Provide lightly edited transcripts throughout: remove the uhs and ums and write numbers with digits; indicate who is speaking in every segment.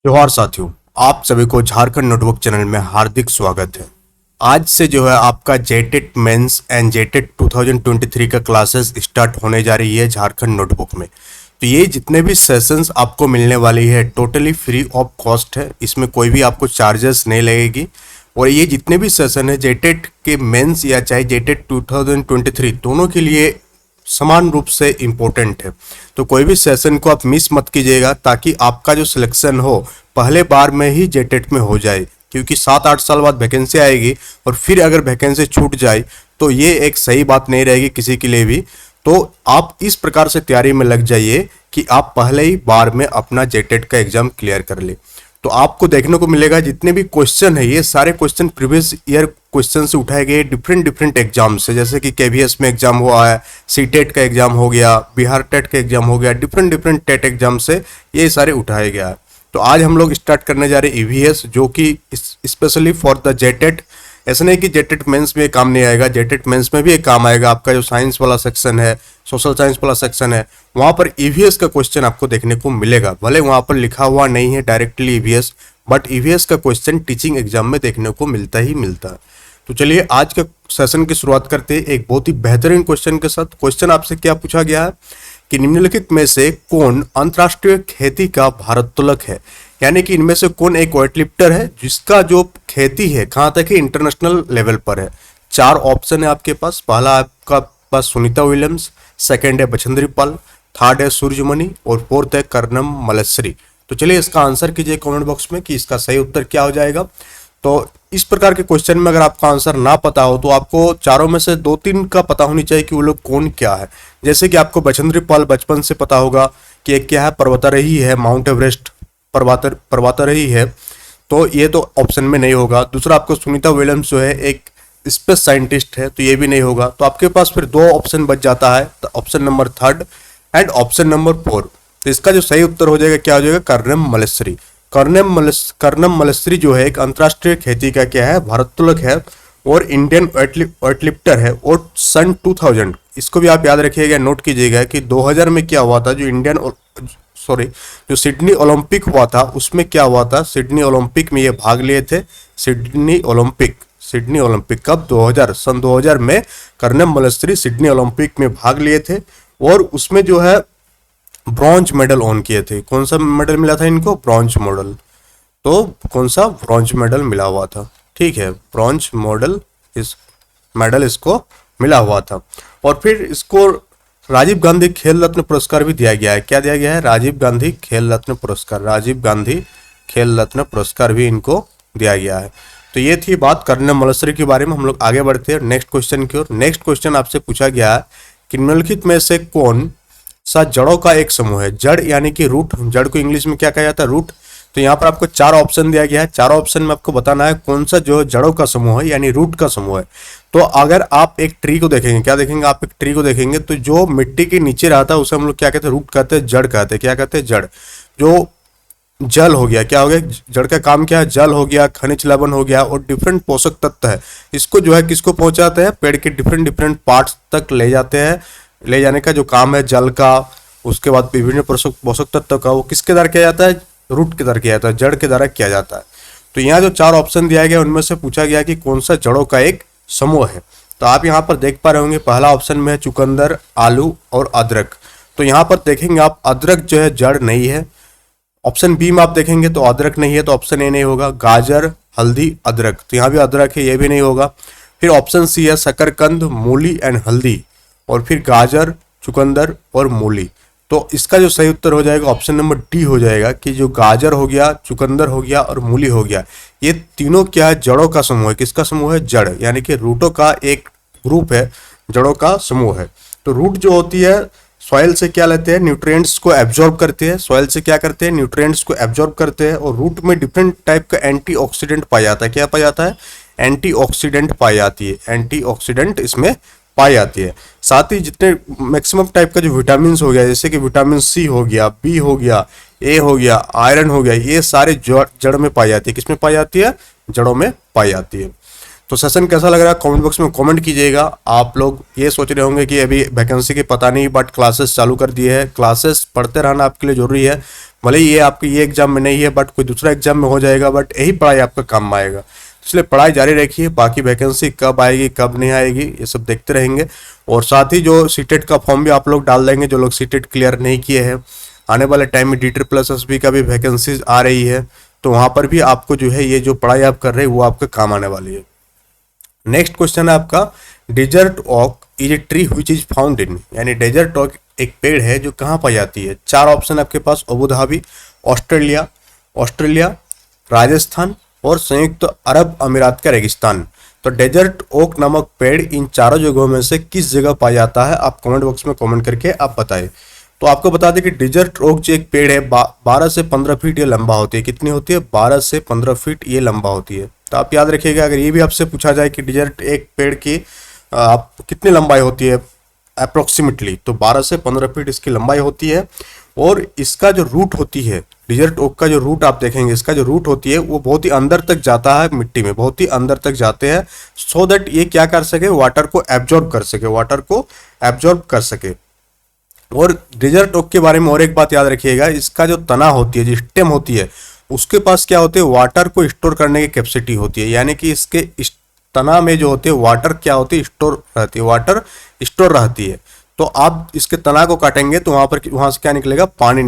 Speaker 1: जोहार साथियों, आप सभी को झारखंड नोटबुक चैनल में हार्दिक स्वागत है। आज से जो है आपका जेटेट मेंस एंड जेटेट 2023 का क्लासेस स्टार्ट होने जा रही है झारखंड नोटबुक में। तो ये जितने भी सेशंस आपको मिलने वाली है टोटली फ्री ऑफ कॉस्ट है, इसमें कोई भी आपको चार्जेस नहीं लगेगी। और ये जितने भी सेशन है जेटेट के मेंस या चाहे जेटेट 2023 दोनों के लिए समान रूप से इम्पोर्टेंट है। तो कोई भी सेशन को आप मिस मत कीजिएगा ताकि आपका जो सिलेक्शन हो पहले बार में ही जेटेट में हो जाए, क्योंकि 7-8 साल बाद वैकेंसी आएगी और फिर अगर वैकेंसी छूट जाए तो ये एक सही बात नहीं रहेगी किसी के लिए भी। तो आप इस प्रकार से तैयारी में लग जाइए कि आप पहले ही बार में अपना जेटेट का एग्जाम क्लियर कर ले। तो आपको देखने को मिलेगा जितने भी क्वेश्चन है ये सारे क्वेश्चन प्रीवियस ईयर क्वेश्चन से उठाए गए डिफरेंट एग्जाम से, जैसे कि केवीएस में एग्जाम हुआ है, सीटेट का एग्जाम हो गया, बिहार टेट का एग्जाम हो गया, डिफरेंट टेट एग्जाम से ये सारे उठाए गया है। तो आज हम लोग स्टार्ट करने जा रहे हैं ईवीएस, जो कि स्पेशली फॉर द जेटेट। ऐसा नहीं कि जेटेट मेंस में काम नहीं आएगा, जेटेट मेंस में भी एक काम आएगा। आपका जो साइंस वाला सेक्शन है, सोशल साइंस वाला सेक्शन है, वहां पर ईवीएस का क्वेश्चन आपको देखने को मिलेगा। भले वहां पर लिखा हुआ नहीं है डायरेक्टली ईवीएस, बट ईवीएस का क्वेश्चन टीचिंग एग्जाम में देखने को मिलता ही मिलता है। तो चलिए आज के सेशन की शुरुआत करते हैं एक बहुत ही बेहतरीन क्वेश्चन के साथ। क्वेश्चन आपसे क्या पूछा गया है कि निम्नलिखित में से कौन अंतरराष्ट्रीय खेती का भारोत्तोलक है, यानी कि इनमें से कौन एक वेटलिफ्टर है जिसका जो खेती है कहां तक है, इंटरनेशनल लेवल पर है। 4 ऑप्शन है आपके पास। पहला आपका पास सुनीता विलियम्स, सेकंड है बछेंद्री पाल, थर्ड है सूर्यमणि और फोर्थ है कर्नम मल्लेश्वरी। तो चलिए इसका आंसर कीजिए कमेंट बॉक्स में कि इसका सही उत्तर क्या हो जाएगा। तो इस प्रकार के क्वेश्चन में अगर आपका आंसर ना पता हो तो आपको चारों में से 2-3 का पता होनी चाहिए कि वो लोग कौन क्या है। जैसे कि आपको बछेंद्री पाल बचपन से पता होगा कि एक क्या है, पर्वतारोही है, माउंट एवरेस्ट पर्वतारोही है, तो ये तो ऑप्शन में नहीं होगा। दूसरा आपको सुनीता विलियम्स जो है एक स्पेस साइंटिस्ट है, तो ये भी नहीं होगा। तो आपके पास फिर 2 ऑप्शन बच जाता है, तो option number 3 and option number 4। तो इसका जो सही उत्तर हो जाएगा क्या हो जाएगा, कर्नम मल्लेश्वरी। कर्नम मल्लेश्वरी जो है एक अंतरराष्ट्रीय खेती का क्या है, भारोत्तोलक है और इंडियन वेटलिफ्टर है। और सन 2000 इसको भी आप याद रखिएगा, नोट कीजिएगा कि 2000 में क्या हुआ था, जो सिडनी ओलंपिक हुआ था उसमें क्या हुआ था, सिडनी ओलंपिक में ये भाग लिए थे। सिडनी ओलंपिक कब, 2000 सन 2000 में कर्नम मल्लेश्वरी सिडनी ओलंपिक में भाग लिए थे और उसमें जो है ब्रॉन्ज मेडल ऑन किए थे। कौन सा मेडल मिला था इनको, ब्रॉन्ज मेडल। तो कौन सा, ब्रॉन्ज मेडल मिला हुआ था, ठीक है, ब्रॉन्ज मेडल इसको मिला हुआ था। और फिर इसको राजीव गांधी खेल रत्न पुरस्कार भी दिया गया है। क्या दिया गया है, राजीव गांधी खेल रत्न पुरस्कार। राजीव गांधी खेल रत्न पुरस्कार भी इनको दिया गया है। तो ये थी बात कर्नम मल्लेश्वरी के बारे में। हम लोग आगे बढ़ते हैं नेक्स्ट क्वेश्चन की ओर। नेक्स्ट क्वेश्चन आपसे पूछा गया है कि निम्नलिखित में से कौन सा जड़ों का एक समूह है। जड़ यानी कि रूट, जड़ को इंग्लिश में क्या कहा जाता है, रूट। तो यहाँ पर आपको 4 ऑप्शन दिया गया है। 4 ऑप्शन में आपको बताना है कौन सा जो जड़ों का समूह है यानी रूट का समूह है। तो अगर आप एक ट्री को देखेंगे, क्या देखेंगे, आप एक ट्री को देखेंगे तो जो मिट्टी के नीचे रहता है उसे हम लोग क्या कहते हैं, रूट कहते हैं, जड़ कहते हैं। क्या कहते हैं, जड़। जो जल हो गया, क्या हो गया, जड़ का काम क्या है, जल हो गया, खनिज लवण हो गया और डिफरेंट पोषक तत्व है, इसको जो है किसको पहुंचाते हैं, पेड़ के डिफरेंट पार्ट्स तक ले जाते हैं। ले जाने का जो काम है जल का, उसके बाद विभिन्न पोषक तत्व का, वो किसके द्वारा किया जाता है, रूट के द्वारा किया जाता है, जड़ के द्वारा किया जाता है। तो यहाँ जो 4 ऑप्शन दिया गया उनमें से पूछा गया कि कौन सा जड़ों का एक समूह है। तो आप यहाँ पर देख पा रहे होंगे पहला ऑप्शन में है चुकंदर, आलू और अदरक। तो यहाँ पर देखेंगे आप अदरक जो है जड़ नहीं है। ऑप्शन बी में आप देखेंगे तो अदरक नहीं है, तो ऑप्शन ए नहीं होगा। गाजर, हल्दी, अदरक, तो यहाँ भी अदरक है, ये भी नहीं होगा। फिर ऑप्शन सी है शकरकंद, मूली एंड हल्दी, और फिर गाजर, चुकंदर और मूली। तो इसका जो सही उत्तर हो जाएगा ऑप्शन नंबर डी हो जाएगा कि जो गाजर हो गया, चुकंदर हो गया और मूली हो गया, ये तीनों क्या है, जड़ों का समूह है। किसका समूह है, जड़, यानी कि रूटों का एक ग्रुप है, जड़ों का समूह है। तो रूट जो होती है सॉइल से क्या लेते हैं, न्यूट्रिएंट्स को एब्जॉर्ब करते हैं। सॉइल से क्या करते हैं, न्यूट्रिएंट्स को एब्जॉर्ब करते हैं। और रूट में डिफरेंट टाइप का एंटीऑक्सीडेंट पाया जाता है। क्या पाया जाता है, एंटीऑक्सीडेंट पाई जाती है, एंटीऑक्सीडेंट इसमें पाई जाती है। साथ ही जितने मैक्सिमम टाइप का जो विटामिन हो गया, जैसे कि विटामिन सी हो गया, बी हो गया, ए हो गया, आयरन हो गया, ये सारे जड़ में पाई जाती है। किसमें पाई जाती है, जड़ों में पाई जाती है। तो सेशन कैसा लग रहा है कमेंट बॉक्स में कमेंट कीजिएगा। आप लोग ये सोच रहे होंगे कि अभी वैकेंसी की पता नहीं, बट क्लासेस चालू कर दिए हैं। क्लासेस पढ़ते रहना आपके लिए जरूरी है। भले ही ये आपके ये एग्जाम में नहीं है बट कोई दूसरा एग्जाम में हो जाएगा, बट यही पढ़ाई आपका काम में आएगा। इसलिए पढ़ाई जारी रखिए, बाकी वैकेंसी कब आएगी कब नहीं आएगी ये सब देखते रहेंगे। और साथ ही जो सीटेट का फॉर्म भी आप लोग डाल देंगे, जो लोग सीटेट क्लियर नहीं किए हैं, आने वाले टाइम में DSSB का भी वैकेंसीज आ रही है, तो वहां पर भी आपको जो है ये जो पढ़ाई आप कर रहे हैं वो आपके काम आने वाली है। नेक्स्ट क्वेश्चन है आपका, desert oak is a tree which is found in, यानी डेजर्ट ओक एक पेड़ है जो कहाँ पाई जाती है। चार ऑप्शन आपके पास, अबू धाबी, ऑस्ट्रेलिया, राजस्थान और संयुक्त अरब अमीरात का रेगिस्तान। तो डेजर्ट ओक नामक पेड़ इन चारों जगहों में से किस जगह पाया जाता है, आप कमेंट बॉक्स में कमेंट करके आप बताएं। तो आपको बता दें कि डेजर्ट ओक जो एक पेड़ है 12 से 15 फीट ये लंबा होती है। कितनी होती है? 12 से 15 फीट ये लंबा होती है। तो आप याद रखिएगा, अगर ये भी आपसे पूछा जाए कि डेजर्ट एक पेड़ की आप कितनी लंबाई होती है अप्रोक्सीमेटली, तो 12 से 15 फीट इसकी लंबाई होती है। और इसका जो रूट होती है, डेजर्ट ओक का जो रूट आप देखेंगे, इसका जो रूट होती है वो बहुत ही अंदर तक जाता है, मिट्टी में बहुत ही अंदर तक जाते हैं, सो दैट ये क्या कर सके, वाटर को एब्जॉर्ब कर सके। और डेजर्ट ओक के बारे में और एक बात याद रखिएगा, इसका जो तना होती है, जो स्टेम होती है, उसके पास क्या होते हैं, वाटर को स्टोर करने की कैपेसिटी होती है। यानी कि इसके तना में जो होते हैं वाटर क्या होती है, वाटर स्टोर रहती है। तो आप इसके तना को काटेंगे तो वहां से क्या निकलेगा, पानी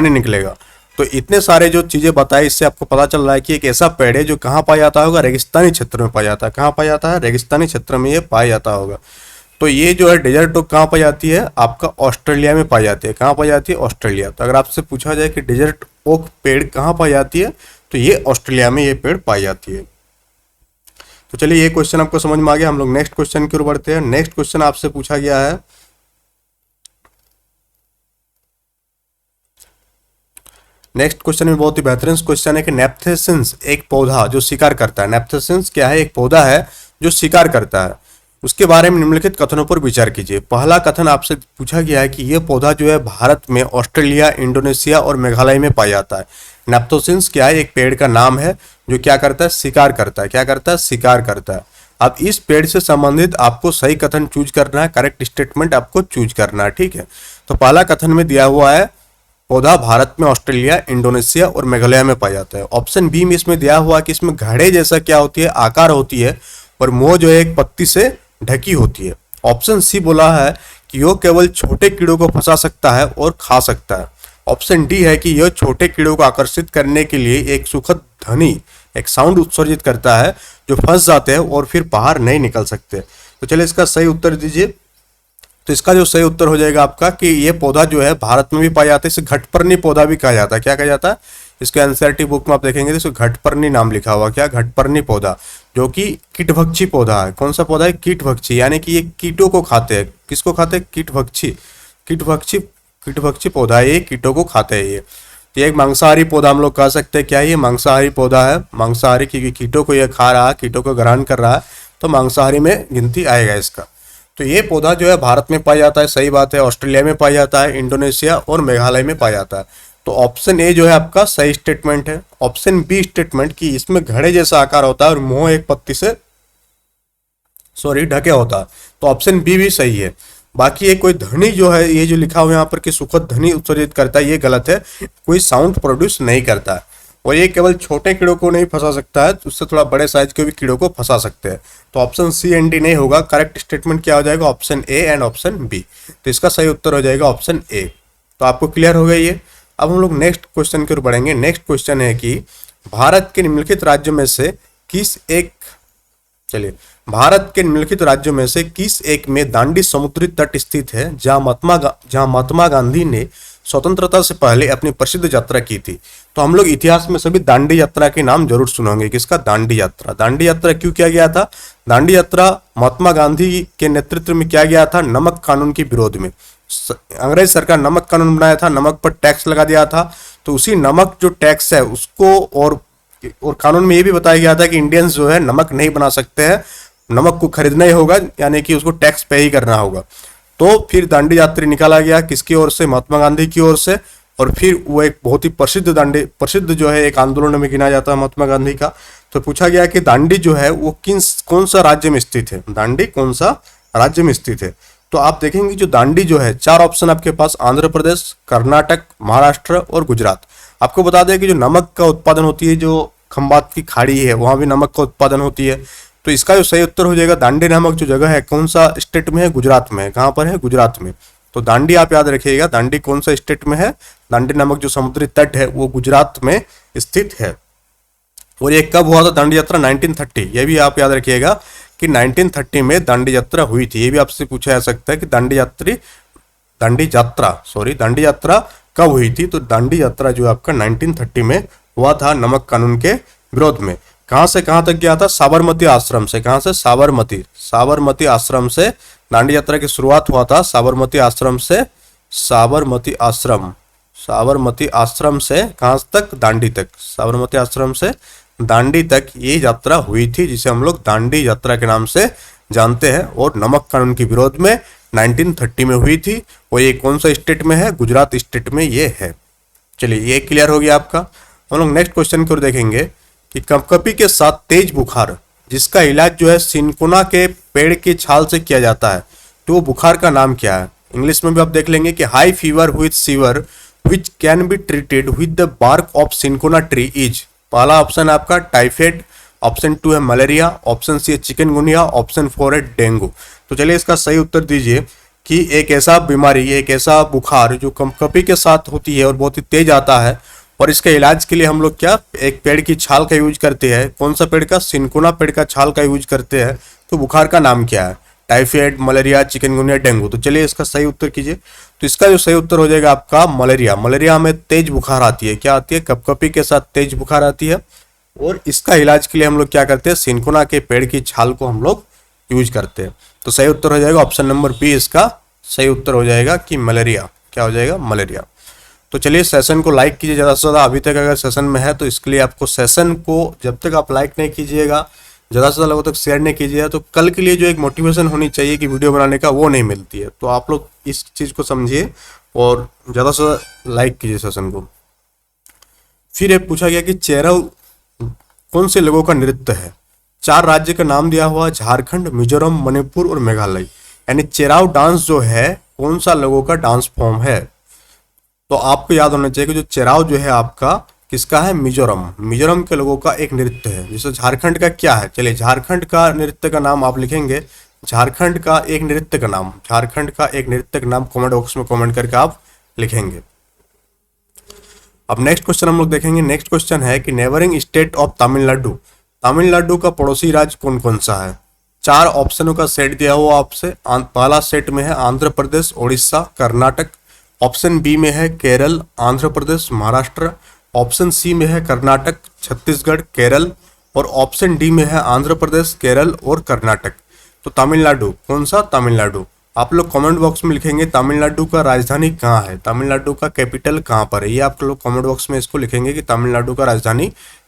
Speaker 1: निकलेगा। तो इतने सारे जो चीजें बताई, इससे आपको पता चल रहा है कि एक ऐसा पेड़ है जो कहाँ पाया जाता होगा, रेगिस्तानी क्षेत्र में पाया जाता है। कहाँ पाया जाता है? रेगिस्तानी क्षेत्र में ये पाया जाता होगा। तो ये जो है डेजर्ट ओक कहाँ पाई जाती है, आपका ऑस्ट्रेलिया में पाई जाती है। कहाँ पाई जाती है? ऑस्ट्रेलिया। तो अगर आपसे पूछा जाए कि डेजर्ट ओक पेड़ कहाँ पाई जाती है, तो ये ऑस्ट्रेलिया में ये पेड़ पाई जाती है। तो चलिए, ये क्वेश्चन आपको समझ में आ गया। हम लोग नेक्स्ट क्वेश्चन की ओर बढ़ते हैं। नेक्स्ट क्वेश्चन आपसे पूछा गया है, नेक्स्ट क्वेश्चन में बहुत ही बेहतरीन क्वेश्चन है कि नेप्थेसिंस एक पौधा जो शिकार करता है, नेप्थेसिंस क्या है? एक पौधा है जो शिकार करता है, उसके बारे में निम्नलिखित कथनों पर विचार कीजिए। पहला कथन आपसे पूछा गया है कि यह पौधा जो है भारत में, ऑस्ट्रेलिया, इंडोनेशिया और मेघालय में पाया जाता है। नेप्थोसिंस क्या है? एक पेड़ का नाम है जो क्या करता है, शिकार करता है। क्या करता है? शिकार करता है। अब इस पेड़ से संबंधित आपको सही कथन चूज करना है, करेक्ट स्टेटमेंट आपको चूज करना है, ठीक है। तो पहला कथन में दिया हुआ है पौधा भारत में, ऑस्ट्रेलिया, इंडोनेशिया और मेघालय में पाया जाता है। ऑप्शन बी में इसमें दिया हुआ कि इसमें घड़े जैसा क्या होती है, आकार होती है, और मोह जो है एक पत्ती से ढकी होती है। ऑप्शन सी बोला है कि यह केवल छोटे कीड़ों को फंसा सकता है और खा सकता है। ऑप्शन डी है कि यह छोटे कीड़ों को आकर्षित करने के लिए एक सुखद ध्वनि, एक साउंड उत्सर्जित करता है जो फंस जाते हैं और फिर बाहर नहीं निकल सकते। तो चलिए इसका सही उत्तर दीजिए। तो इसका जो सही उत्तर हो जाएगा आपका कि ये पौधा जो है भारत में भी पाया जाता है। इसे घटपर्णी पौधा भी कहा जाता है। क्या कहा जाता है? इसके एनसीईआरटी बुक में आप देखेंगे तो इसको घटपर्णी नाम लिखा हुआ। क्या? घटपर्णी पौधा, जो कि कीटभक्षी पौधा है। कौन सा पौधा है? कीटभक्षी, यानी कि ये कीटों को खाते हैं। किसको खाते हैं? कीटभक्षी पौधा है, ये कीटों को खाते हैं। ये एक मांसाहारी पौधा हम लोग कह सकते हैं। क्या ये मांसाहारी पौधा है? मांसाहारी, क्योंकि कीटों को ये खा रहा है, कीटों को ग्रहण कर रहा है, तो मांसाहारी में गिनती आएगा इसका। तो ये पौधा जो है भारत में पाया जाता है, सही बात है। ऑस्ट्रेलिया में पाया जाता है, इंडोनेशिया और मेघालय में पाया जाता है। तो ऑप्शन ए जो है आपका सही स्टेटमेंट है। ऑप्शन बी स्टेटमेंट कि इसमें घड़े जैसा आकार होता है और मोह एक पत्ती से ढके होता है, तो ऑप्शन बी भी सही है। बाकी ये कोई ध्वनि जो है, ये जो लिखा हुआ यहाँ पर कि सुखद ध्वनि उत्सर्जित करता है, ये गलत है। कोई साउंड प्रोड्यूस नहीं करता है, और ये केवल छोटे कीड़ों को नहीं फंसा सकता है, उससे थोड़ा बड़े साइज के भी कीड़ों को फंसा सकते हैं। तो ऑप्शन सी एंड डी नहीं होगा। करेक्ट स्टेटमेंट क्या हो जाएगा? Option A and option B. तो इसका सही उत्तर हो जाएगा ऑप्शन ए। तो आपको क्लियर हो गया ये। अब हम लोग नेक्स्ट क्वेश्चन की ओर बढ़ेंगे। नेक्स्ट क्वेश्चन है कि भारत के निम्नलिखित राज्यों में से किस एक में दांडी समुद्री तट स्थित है, जहां महात्मा गांधी ने स्वतंत्रता से पहले अपनी प्रसिद्ध यात्रा की थी। तो हम लोग इतिहास में सभी दांडी यात्रा के नाम जरूर सुनेंगे। किसका? दांडी यात्रा। दांडी यात्रा क्यों किया गया था? दांडी यात्रा महात्मा गांधी के नेतृत्व में किया गया था नमक कानून के विरोध में। अंग्रेज सरकार नमक कानून बनाया था, नमक पर टैक्स लगा दिया था। तो उसी नमक जो टैक्स है उसको, और कानून में ये भी बताया गया था कि इंडियंस जो है नमक नहीं बना सकते हैं, नमक को खरीदना ही होगा, यानी कि उसको टैक्स पे ही करना होगा। तो फिर दांडी यात्रा निकाला गया, किसकी ओर से? महात्मा गांधी की ओर से। और फिर वो एक बहुत ही प्रसिद्ध जो है एक आंदोलन में गिना जाता है महात्मा गांधी का। तो पूछा गया कि दांडी जो है वो कौन सा राज्य में स्थित है? दांडी कौन सा राज्य में स्थित है? तो आप देखेंगे जो दांडी जो है, चार ऑप्शन आपके पास, आंध्र प्रदेश, कर्नाटक, महाराष्ट्र और गुजरात। आपको बता दें कि जो नमक का उत्पादन होती है, जो खंबात की खाड़ी है वहां भी नमक का उत्पादन होती है। तो इसका जो सही उत्तर हो जाएगा, दांडी नामक जो जगह है कौन सा स्टेट में है, गुजरात में है। कहां पर है, गुजरात में। तो दांडी आप याद रखिएगा, दांडी कौन सा स्टेट में है, दांडी नामक जो समुद्री तट है वो गुजरात में स्थित है। और ये कब हुआ था दांडी यात्रा, 1930। ये भी आप याद रखिएगा कि 1930 में दांडी यात्रा हुई थी। ये भी आपसे पूछा जा सकता है कि दांडी यात्रा कब हुई थी। तो दांडी यात्रा जो आपका 1930 में हुआ था नमक कानून के विरोध में। कहां से कहां तक गया था, साबरमती आश्रम से। कहां से, साबरमती आश्रम से दांडी यात्रा की शुरुआत हुआ था। साबरमती आश्रम से कहां तक, दांडी तक। साबरमती आश्रम से दांडी तक ये यात्रा हुई थी, जिसे हम लोग दांडी यात्रा के नाम से जानते हैं। और नमक कानून के विरोध में 1930 में हुई थी। और ये कौन सा स्टेट में है, गुजरात स्टेट में ये है। चलिए ये क्लियर हो गया आपका। हम लोग नेक्स्ट क्वेश्चन की ओर देखेंगे कि कपकपी के साथ तेज बुखार, जिसका इलाज जो है सिनकोना के पेड़ की छाल से किया जाता है, तो वो बुखार का नाम क्या है। इंग्लिश में भी आप देख लेंगे कि high fever with severe which can be treated with the bark of cinchona tree is. पहला ऑप्शन है आपका टाइफाइड, ऑप्शन 2 है मलेरिया, ऑप्शन सी है चिकनगुनिया, ऑप्शन 4 है डेंगू। तो चलिए इसका सही उत्तर दीजिए कि एक ऐसा बीमारी, एक ऐसा बुखार जो कपकपी के साथ होती है और बहुत ही तेज आता है, और इसके इलाज के लिए हम लोग क्या, एक पेड़ की छाल का यूज करते हैं। कौन सा पेड़ का, सिनकोना पेड़ का छाल का यूज करते हैं। तो बुखार का नाम क्या है, टाइफाइड, मलेरिया, चिकनगुनिया, डेंगू। तो चलिए इसका सही उत्तर कीजिए। तो इसका जो सही उत्तर हो जाएगा आपका मलेरिया। मलेरिया में तेज बुखार आती है, क्या आती है, कपकपी के साथ तेज बुखार आती है। और इसका इलाज के लिए हम लोग क्या करते हैं, सिनकोना के पेड़ की छाल को हम लोग यूज करते हैं। तो सही उत्तर हो जाएगा ऑप्शन नंबर बी, इसका सही उत्तर हो जाएगा कि मलेरिया। क्या हो जाएगा, मलेरिया। तो चलिए सेशन को लाइक कीजिए ज़्यादा से ज़्यादा। अभी तक अगर सेशन में है तो इसके लिए आपको सेशन को, जब तक आप लाइक नहीं कीजिएगा, ज़्यादा से ज़्यादा लोगों तक शेयर नहीं कीजिएगा, तो कल के लिए जो एक मोटिवेशन होनी चाहिए कि वीडियो बनाने का, वो नहीं मिलती है। तो आप लोग इस चीज़ को समझिए और ज़्यादा से ज़्यादा लाइक कीजिए सेशन को। फिर ये पूछा गया कि चेराव कौन से लोगों का नृत्य है। 4 राज्य का नाम दिया हुआ, झारखंड, मिजोरम, मणिपुर और मेघालय। यानी चेराव डांस जो है कौन सा लोगों का डांस फॉर्म है। तो आपको याद होना चाहिए कि जो चेराव जो है आपका किसका है, मिजोरम के लोगों का एक नृत्य है। जैसे झारखंड का क्या है, चलिए झारखंड का नृत्य का नाम आप लिखेंगे, झारखंड का एक नृत्य का नाम कमेंट बॉक्स में कमेंट करके आप लिखेंगे। अब नेक्स्ट क्वेश्चन हम लोग देखेंगे। नेक्स्ट क्वेश्चन है कि नेबरिंग स्टेट ऑफ तमिलनाडु का पड़ोसी राज्य कौन कौन सा है। 4 ऑप्शनों का सेट दिया हुआ आपसे। पहला सेट में है आंध्र प्रदेश, उड़ीसा, कर्नाटक। ऑप्शन बी में है केरल, आंध्र प्रदेश, महाराष्ट्र। ऑप्शन सी में है कर्नाटक, छत्तीसगढ़, केरल। और ऑप्शन डी में है आंध्र प्रदेश, केरल और कर्नाटक। तो तमिलनाडु कौन सा, तमिलनाडु। आप लोग कमेंट बॉक्स में लिखेंगे तमिलनाडु का राजधानी कहाँ है, तमिलनाडु का कैपिटल कहाँ पर है। ये आप लोग कमेंट बॉक्स में इसको लिखेंगे कि तमिलनाडु का राजधानी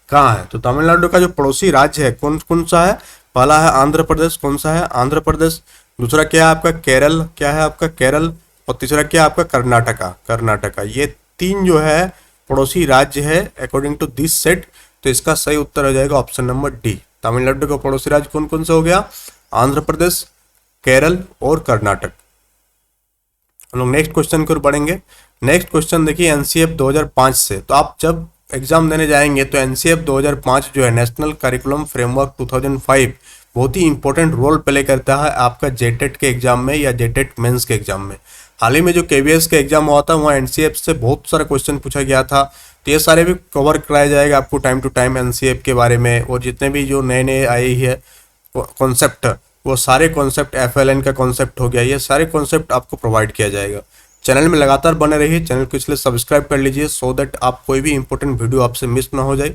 Speaker 1: कहाँ है। तो तमिलनाडु का जो पड़ोसी राज्य है कौन कौन सा है, पहला है आंध्र प्रदेश, कौन सा है, आंध्र प्रदेश। दूसरा क्या है आपका केरल, क्या है आपका केरल। और तीसरा क्या है आपका कर्नाटका। ये 3 जो है पड़ोसी राज्य है अकॉर्डिंग टू दिस सेट। तो इसका सही उत्तर हो जाएगा ऑप्शन नंबर डी। तमिलनाडु का पड़ोसी राज्य कौन कौन सा हो गया, आंध्र प्रदेश, केरल और कर्नाटक। हम लोग नेक्स्ट क्वेश्चन की ओर बढ़ेंगे। नेक्स्ट क्वेश्चन देखिए एनसीएफ 2005 से। तो आप जब एग्जाम देने जाएंगे तो एनसीएफ 2005 जो है नेशनल करिकुलम फ्रेमवर्क 2005 बहुत ही इंपॉर्टेंट रोल प्ले करता है आपका जेटेट के एग्जाम में या जेटेट मेंस के एग्जाम में। हाल ही में जो केवीएस का एग्जाम हुआ था वहाँ एनसीएफ से बहुत सारा क्वेश्चन पूछा गया था। तो ये सारे भी कवर कराया जाएगा आपको टाइम टू टाइम एनसीएफ के बारे में। और जितने भी जो नए नए आए है कॉन्सेप्ट, वो सारे कॉन्सेप्ट, एफएलएन का कॉन्सेप्ट हो गया, ये सारे कॉन्सेप्ट आपको प्रोवाइड किया जाएगा। चैनल में लगातार बने रहिए, चैनल को इसलिए सब्सक्राइब कर लीजिए सो दैट आप कोई भी इंपॉर्टेंट वीडियो आपसे मिस ना हो जाए।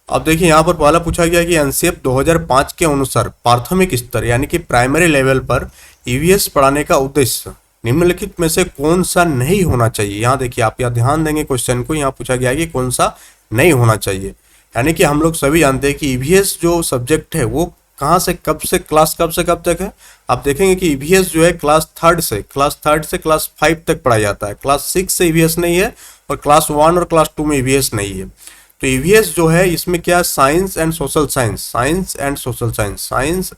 Speaker 1: अब देखिए यहाँ पर पहला पूछा गया कि एनसीएफ 2005 के अनुसार प्राथमिक स्तर यानी कि प्राइमरी लेवल पर ईवीएस पढ़ाने का उद्देश्य निम्नलिखित में से कौन सा नहीं होना चाहिए। यहाँ देखिए आप यहाँ ध्यान देंगे क्वेश्चन को, यहाँ पूछा गया है कि कौन सा नहीं होना चाहिए। यानी कि हम लोग सभी जानते हैं कि ईवीएस जो सब्जेक्ट है वो कहाँ से कब से क्लास कब से कब तक है। आप देखेंगे कि ईवीएस जो है क्लास थर्ड से क्लास 5 तक पढ़ाया जाता है। क्लास 6 से ईवीएस नहीं है और क्लास 1 और क्लास 2 में ईवीएस नहीं है। तो ईवीएस जो है इसमें क्या, science and social science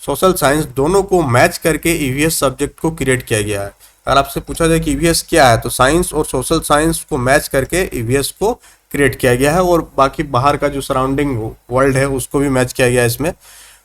Speaker 1: social science दोनों को मैच करके ईवीएस सब्जेक्ट को क्रिएट किया गया है। अगर आपसे पूछा जाए कि ईवीएस क्या है, तो साइंस और सोशल साइंस को मैच करके ईवीएस को क्रिएट किया गया है, और बाकी बाहर का जो सराउंडिंग वर्ल्ड है उसको भी मैच किया गया है इसमें।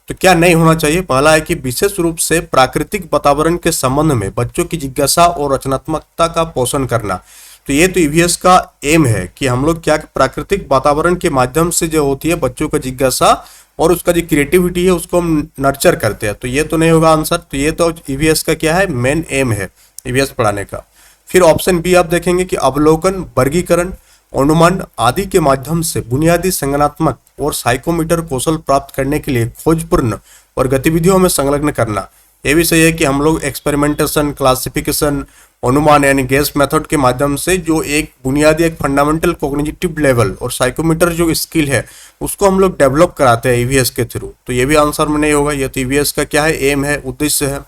Speaker 1: तो क्या नहीं होना चाहिए? पहला है कि विशेष रूप से प्राकृतिक वातावरण के संबंध में बच्चों की जिज्ञासा और रचनात्मकता का पोषण करना। तो ये तो ईवीएस का एम है कि हम लोग क्या प्राकृतिक वातावरण के माध्यम से जो होती है बच्चों का जिज्ञासा और उसका जो क्रिएटिविटी है उसको हम नर्चर करते हैं। तो ये तो नहीं होगा आंसर। तो ये तो ईवीएस का क्या है, मेन एम है ईवीएस पढ़ाने का। फिर ऑप्शन बी आप देखेंगे कि अवलोकन, वर्गीकरण, अनुमान आदि के माध्यम से बुनियादी संज्ञानात्मक और साइकोमीटर कौशल प्राप्त करने के लिए खोजपूर्ण और गतिविधियों में संलग्न करना। ये भी सही है कि हम लोग एक्सपेरिमेंटेशन, क्लासिफिकेशन, अनुमान यानी गेस मेथड के माध्यम से जो एक बुनियादी एक फंडामेंटल कॉग्निटिव लेवल और साइकोमीटर जो स्किल है उसको हम लोग डेवलप कराते हैं ईवीएस के थ्रू। तो ये भी आंसर में नहीं होगा। ये तो ईवीएस का क्या है, एम है, उद्देश्य है।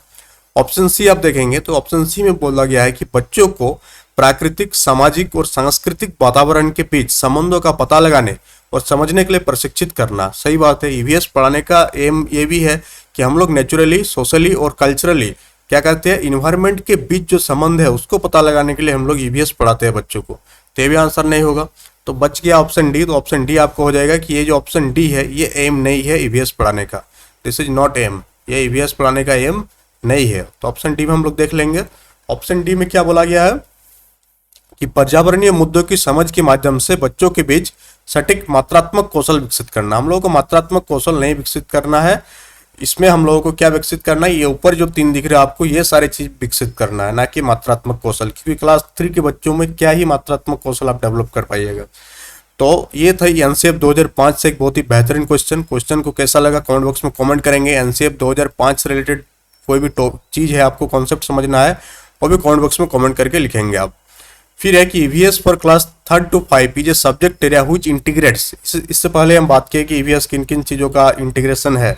Speaker 1: ऑप्शन सी आप देखेंगे तो ऑप्शन सी में बोला गया है कि बच्चों को प्राकृतिक, सामाजिक और सांस्कृतिक वातावरण के बीच संबंधों का पता लगाने और समझने के लिए प्रशिक्षित करना। सही बात है, ईवीएस पढ़ाने का एम ये भी है कि हम लोग नेचुरली, सोशली और कल्चरली क्या करते हैं, इन्वायरमेंट के बीच जो संबंध है उसको पता लगाने के लिए हम लोग ईवीएस पढ़ाते हैं बच्चों को। तो ये भी आंसर नहीं होगा। तो बच गया ऑप्शन डी। तो ऑप्शन डी आपको हो जाएगा कि ये जो ऑप्शन डी है ये एम नहीं है ईवीएस पढ़ाने का। दिस इज नॉट एम, ये ईवीएस पढ़ाने का एम नहीं है। तो ऑप्शन डी में हम लोग देख लेंगे। ऑप्शन डी में क्या बोला गया है कि पर्यावरणीय मुद्दों की समझ के माध्यम से बच्चों के बीच सटीक मात्रात्मक कौशल विकसित करना। हम लोगों को मात्रात्मक कौशल नहीं विकसित करना है, इसमें हम लोगों को क्या विकसित करना है, ये ऊपर जो 3 दिख रहे हैं आपको, ये सारी चीज विकसित करना है, ना कि मात्रात्मक कौशल। क्योंकि क्लास 3 के बच्चों में क्या ही मात्रात्मक कौशल आप डेवलप कर पाइएगा। तो ये था एनसीएफ 2005 से एक बहुत ही बेहतरीन क्वेश्चन को कैसा लगा कमेंट बॉक्स में कमेंट करेंगे। एनसीएफ 2005 से रिलेटेड कोई भी चीज है आपको कॉन्सेप्ट समझना है वो भी कमेंट बॉक्स में कमेंट करके लिखेंगे आप। फिर है कि EVS for class 3 to 5 is a subject area which integrates. इससे पहले हम बात किए कि ईवीएस किन किन चीज़ों का इंटीग्रेशन है।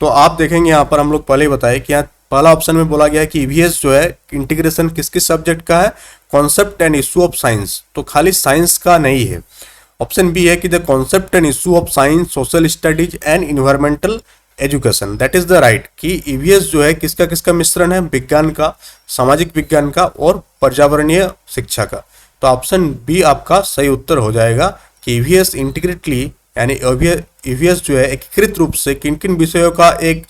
Speaker 1: तो आप देखेंगे यहाँ पर हम लोग पहले ही बताए कि यहाँ पहला ऑप्शन में बोला गया है कि ईवीएस जो है इंटीग्रेशन किस किस सब्जेक्ट का है, concept and issue of science. तो खाली साइंस का नहीं है। ऑप्शन बी है कि the concept and issue of science, social studies and environmental education. That is the right कि ईवीएस जो है किसका किसका मिश्रण है, विज्ञान का, सामाजिक विज्ञान का और पर्यावरणीय शिक्षा का। तो ऑप्शन बी आपका सही उत्तर हो जाएगा कि ईवीएस इंटीग्रेटली यानी ईवीएस जो है एकीकृत रूप से किन किन विषयों का एक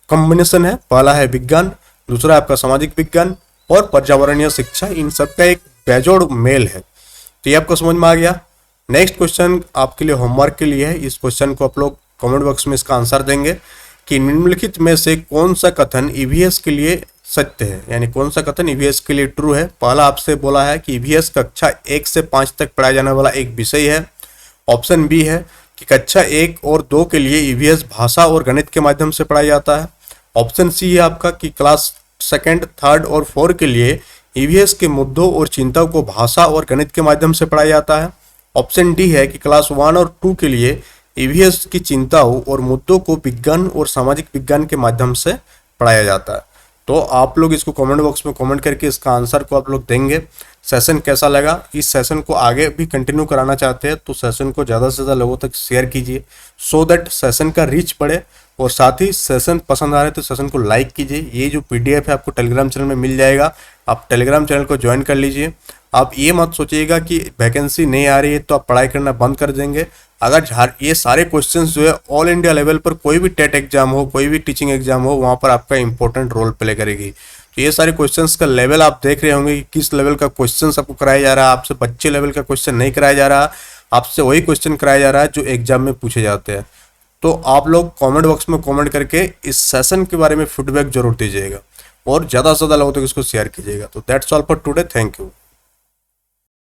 Speaker 1: कॉम्बिनेशन है। पहला है विज्ञान, दूसरा आपका सामाजिक विज्ञान और पर्यावरणीय शिक्षा, इन सबका एक बेजोड़ मेल है। तो ये आपको समझ में आ गया। नेक्स्ट क्वेश्चन आपके लिए होमवर्क के लिए है। इस क्वेश्चन को आप लोग कमेंट बॉक्स में इसका आंसर देंगे कि निम्नलिखित में से कौन सा कथन ईवीएस के लिए सत्य है, यानी कौन सा कथन ईवीएस के लिए ट्रू है। पहला आपसे बोला है कि ईवीएस कक्षा 1 से 5 तक पढ़ाया जाने वाला एक विषय है। ऑप्शन बी है कि कक्षा 1 और 2 के लिए ईवीएस भाषा और गणित के माध्यम से पढ़ाया जाता है। ऑप्शन सी है आपका कि क्लास 2nd, 3rd और 4 के लिए ईवीएस के मुद्दों और चिंताओं को भाषा और गणित के माध्यम से पढ़ाया जाता है। ऑप्शन डी है कि क्लास 1 और 2 के लिए ईवीएस की चिंताओं और मुद्दों को विज्ञान और सामाजिक विज्ञान के माध्यम से पढ़ाया जाता है। तो आप लोग इसको कमेंट बॉक्स में कमेंट करके इसका आंसर को आप लोग देंगे। सेशन कैसा लगा, इस सेशन को आगे भी कंटिन्यू कराना चाहते हैं तो सेशन को ज़्यादा से ज़्यादा लोगों तक शेयर कीजिए, सो दैट सेशन का रीच बढ़े। और साथ ही सेशन पसंद आ रहा है तो सेशन को लाइक कीजिए। ये जो पीडीएफ है आपको टेलीग्राम चैनल में मिल जाएगा, आप टेलीग्राम चैनल को ज्वाइन कर लीजिए। आप ये मत सोचिएगा कि वैकेंसी नहीं आ रही है तो आप पढ़ाई करना बंद कर देंगे। अगर ये सारे क्वेश्चंस जो है ऑल इंडिया लेवल पर कोई भी टेट एग्जाम हो, कोई भी टीचिंग एग्जाम हो, वहाँ पर आपका इंपॉर्टेंट रोल प्ले करेगी। तो ये सारे क्वेश्चंस का लेवल आप देख रहे होंगे कि किस लेवल का क्वेश्चंस आपको कराया जा रहा है। आपसे बच्चे लेवल का क्वेश्चन नहीं कराया जा रहा, आपसे वही क्वेश्चन कराया जा रहा है जो एग्जाम में पूछे जाते हैं। तो आप लोग कमेंट बॉक्स में कमेंट करके इस सेशन के बारे में फीडबैक जरूर दीजिएगा और ज़्यादा से ज़्यादा लोगों तक इसको शेयर कीजिएगा। तो that's all for today, thank you.